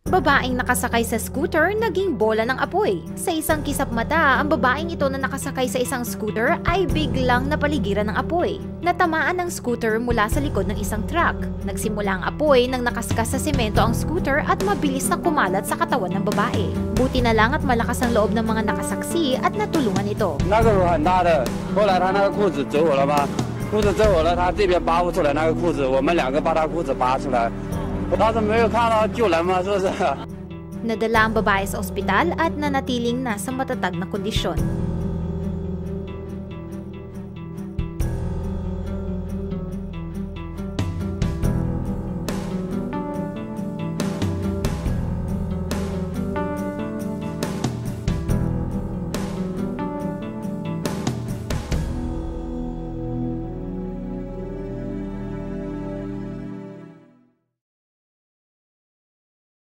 Babaeng nakasakay sa scooter naging bola ng apoy. Sa isang kisap mata, ang babaeng ito na nakasakay sa isang scooter ay biglang napaligiran ng apoy. Natamaan ng scooter mula sa likod ng isang truck. Nagsimula ang apoy nang nakaskas sa semento ang scooter at mabilis na kumalat sa katawan ng babae. Buti na lang at malakas ang loob ng mga nakasaksi at natulungan ito. 那个很大的，后来他那个裤子走火了吗？裤子走火了，他这边拔不出来那个裤子，我们两个把他裤子拔出来。 我当时没有看到救人吗？是不是？ Nadala ang babae sa ospital at nanatiling nasa matatag na kondisyon.